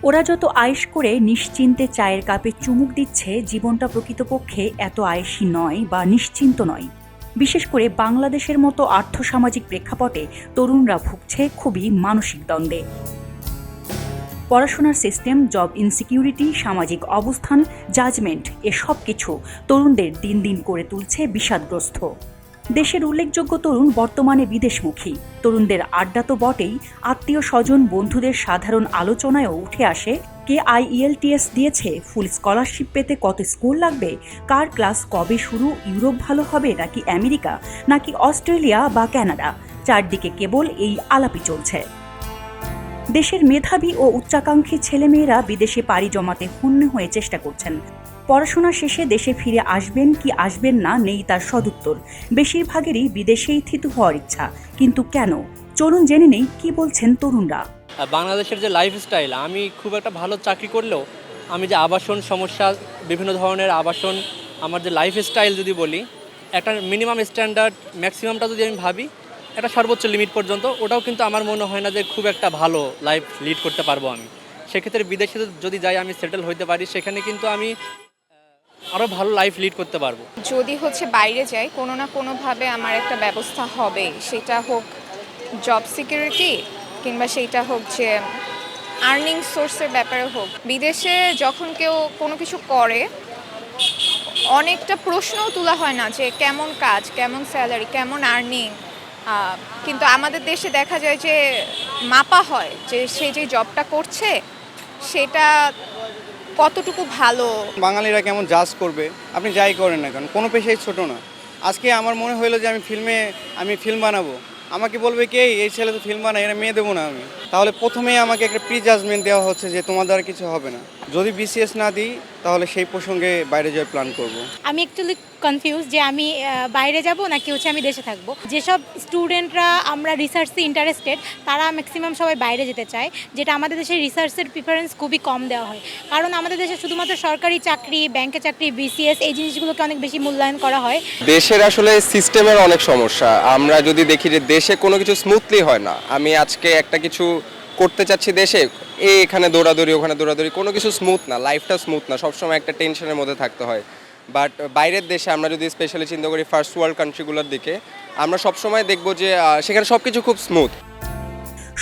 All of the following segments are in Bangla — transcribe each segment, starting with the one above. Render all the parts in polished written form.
ওরা যত আয়েশ করে নিশ্চিন্তে চায়ের কাপে চুমুক দিচ্ছে, জীবনটা প্রকৃতপক্ষে এত আয়েশি নয় বা নিশ্চিন্ত নয়। বিশেষ করে বাংলাদেশের মতো আর্থসামাজিক প্রেক্ষাপটে তরুণরা ভুগছে খুবই মানসিক দ্বন্দ্বে। পড়াশোনার সিস্টেম, জব ইনসিকিউরিটি, সামাজিক অবস্থান, জাজমেন্ট এসব কিছু তরুণদের দিন দিন করে তুলছে বিষাদগ্রস্ত। দেশের উল্লেখযোগ্য তরুণ বর্তমানে বিদেশমুখী। তরুণদের আড্ডা তো বটেই, আত্মীয় স্বজন বন্ধুদের সাধারণ আলোচনায়ও উঠে আসে কে IELTS দিয়েছে, ফুল স্কলারশিপ পেতে কত স্কোর লাগবে, কার ক্লাস কবে শুরু, ইউরোপ ভালো হবে নাকি আমেরিকা নাকি অস্ট্রেলিয়া বা কানাডা। চারদিকে কেবল এই আলাপই চলছে। দেশের মেধাবী ও উচ্চাকাঙ্ক্ষী ছেলেমেয়েরা বিদেশে পাড়ি জমাতে হন্য হয়ে চেষ্টা করছেন। পড়াশোনা শেষে দেশে ফিরে আসবেন কি আসবেন না নেই তার সদুত্তর। বেশিরভাগেরই বিদেশেই থিতু হওয়ার ইচ্ছা, কিন্তু কেন? চলুন জেনে নেই কি বলছেন তরুণরা। বাংলাদেশের যে লাইফস্টাইল, আমি খুব একটা ভালো চাকরি করলেও আমি যে আবাসন সমস্যা, বিভিন্ন ধরনের আবাসন, আমার যে লাইফস্টাইল যদি বলি, একটা মিনিমাম স্ট্যান্ডার্ড ম্যাক্সিমামটা যদি আমি ভাবি, একটা সর্বোচ্চ লিমিট পর্যন্ত, ওটাও কিন্তু আমার মনে হয় না যে খুব একটা ভালো লাইফ লিড করতে পারবো আমি। সেক্ষেত্রে বিদেশে যদি যাই, আমি সেটেল হইতে পারি, সেখানে কিন্তু আমি আরও ভালো লাইফ লিড করতে পারবো। যদি বাইরে যাই, কোনো না কোনোভাবে আমার একটা ব্যবস্থা হবে, সেটা হোক জব সিকিউরিটি কিংবা সেইটা হোক যে আর্নিং সোর্সের ব্যাপারে হোক। বিদেশে যখন কেউ কোনো কিছু করে, অনেকটা প্রশ্নও তোলা হয় না যে কেমন কাজ, কেমন স্যালারি, কেমন আর্নিং। কিন্তু আমাদের দেশে দেখা যায় যে মাপা হয় যে সে যে জবটা করছে সেটা কতটুকু ভালো। বাঙালিরা কেমন জাজ করবে, আপনি যাই করেন না কেন, কোনো পেশাই ছোট না। আজকে আমার মনে হলো যে আমি ফিল্ম বানাবো, আমাকে বলবে কে, এই ছেলে তো ফিল্ম বানায়, এরা মেয়ে দেবো না আমি। তাহলে প্রথমেই আমাকে একটা প্রি জাজমেন্ট দেওয়া হচ্ছে যে তোমার দ্বারা কিছু হবে না। যদি BCS না দিই তাহলে সেই প্রসঙ্গে বাইরে যাওয়ার প্ল্যান করব। আমি অ্যাকচুয়ালি কনফিউজ যে আমি বাইরে যাব নাকি আমি দেশে থাকবো। যেসব স্টুডেন্টরা আমরা রিসার্চে ইন্টারেস্টেড, তারা ম্যাক্সিমাম সবাই বাইরে যেতে চায়, যেটা আমাদের দেশে রিসার্চের প্রিফারেন্স খুবই কম দেওয়া হয়। কারণ আমাদের দেশে শুধুমাত্র সরকারি চাকরি, ব্যাংকে চাকরি, BCS এই জিনিসগুলোকে অনেক বেশি মূল্যায়ন করা হয়। দেশের আসলে সিস্টেমের অনেক সমস্যা। আমরা যদি দেখি যে দেশে কোনো কিছু স্মুথলি হয় না। আমি আজকে একটা কিছু করতে চাচ্ছি দেশে, এখানে দৌড়াদৌড়ি, ওখানে দৌড়াদৌড়ি, কোনো কিছু স্মুথ না, লাইফটা স্মুথ না, সবসময় একটা টেনশনের মধ্যে থাকতে হয়। বাট বাইরের দেশে আমরা যদি স্পেশালি চিন্তা করি ফার্স্ট ওয়ার্ল্ড কান্ট্রিগুলোর দিকে, আমরা সবসময় দেখব যে সেখানে সব কিছু খুব স্মুথ।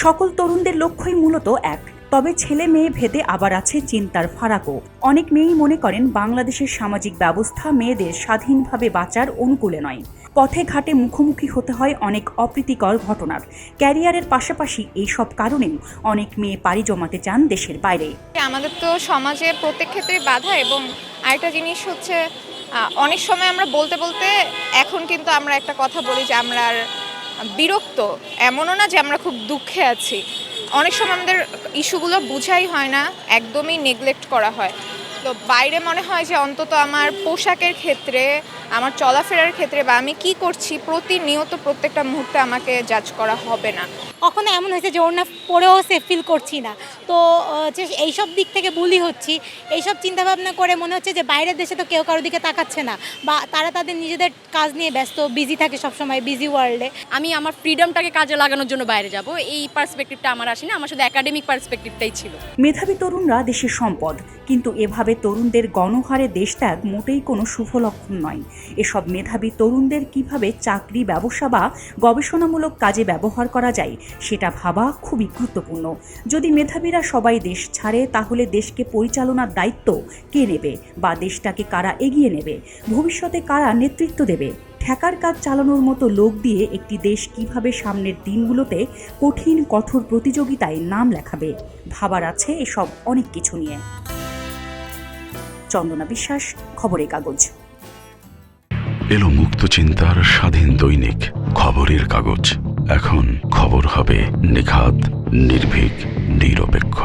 সকল তরুণদের লক্ষ্যই মূলত এক, তবে ছেলে মেয়ে ভেদে আবার আছে চিন্তার ফারাকও। অনেক মেয়েই মনে করেন বাংলাদেশের সামাজিক ব্যবস্থা মেয়েদের স্বাধীনভাবে বাঁচার অনুকূলে নয়। পথে ঘাটে মুখোমুখি হতে হয় অনেক অপ্রীতিকর ঘটনার। ক্যারিয়ারের পাশাপাশি এইসব কারণেও অনেক মেয়ে পাড়ি জমাতে চান দেশের বাইরে। আমাদের তো সমাজে প্রত্যেক ক্ষেত্রে বাধা, এবং আরেকটা জিনিস হচ্ছে অনেক সময় আমরা বলতে বলতে এখন কিন্তু আমরা একটা কথা বলি যে আমরা আর বিরক্ত, এমনও না যে আমরা খুব দুঃখে আছি। অনেক সময় আমাদের ইস্যুগুলো বুঝাই হয় না, একদমই নেগলেক্ট করা হয়। তো বাইরে মনে হয় যে অন্তত আমার পোশাকের ক্ষেত্রে, আমার চলাফেরার ক্ষেত্রে বা আমি কি করছি প্রতিনিয়ত প্রত্যেকটা মুহূর্তে আমাকে জাজ করা হবে না। কখনো এমন হয়েছে যে ওর না পড়েও সেফ ফিল করছি না, তো যে এইসব দিক থেকে বুলি হচ্ছি, এইসব চিন্তাভাবনা করে মনে হচ্ছে যে বাইরের দেশে তো কেউ কারোর দিকে তাকাচ্ছে না, বা তারা তাদের নিজেদের কাজ নিয়ে ব্যস্ত, বিজি থাকে সবসময়, বিজি ওয়ার্ল্ডে। আমি আমার ফ্রিডমটাকে কাজে লাগানোর জন্য বাইরে যাব, এই পার্সপেক্টিভটা আমার আসেনি, আমার শুধু একাডেমিক পার্সপেক্টিভটাই ছিল। মেধাবী তরুণরা দেশের সম্পদ, কিন্তু এভাবে তরুণদের গণহারে দেশ ত্যাগ মোটেই কোনো শুভ লক্ষণ নয়। এসব মেধাবী তরুণদের কিভাবে চাকরি, ব্যবসা বা গবেষণামূলক কাজে ব্যবহার করা যায় সেটা ভাবা খুবই গুরুত্বপূর্ণ। যদি মেধাবীরা সবাই দেশ ছাড়ে, তাহলে দেশকে পরিচালনার দায়িত্ব কে নেবে, বা দেশটাকে কারা এগিয়ে নেবে, ভবিষ্যতে কারা নেতৃত্ব দেবে? ঠেকার কাজ চালানোর মতো লোক দিয়ে একটি দেশ কিভাবে সামনের দিনগুলোতে কঠিন কঠোর প্রতিযোগিতায় নাম লেখাবে? ভাবার আছে এসব অনেক কিছু নিয়ে। চন্দনা বিশ্বাস, খবরের কাগজ। এলো মুক্ত চিন্তার স্বাধীন দৈনিক খবরের কাগজ। এখন খবর হবে নিখাত, নির্ভীক, নিরপেক্ষ।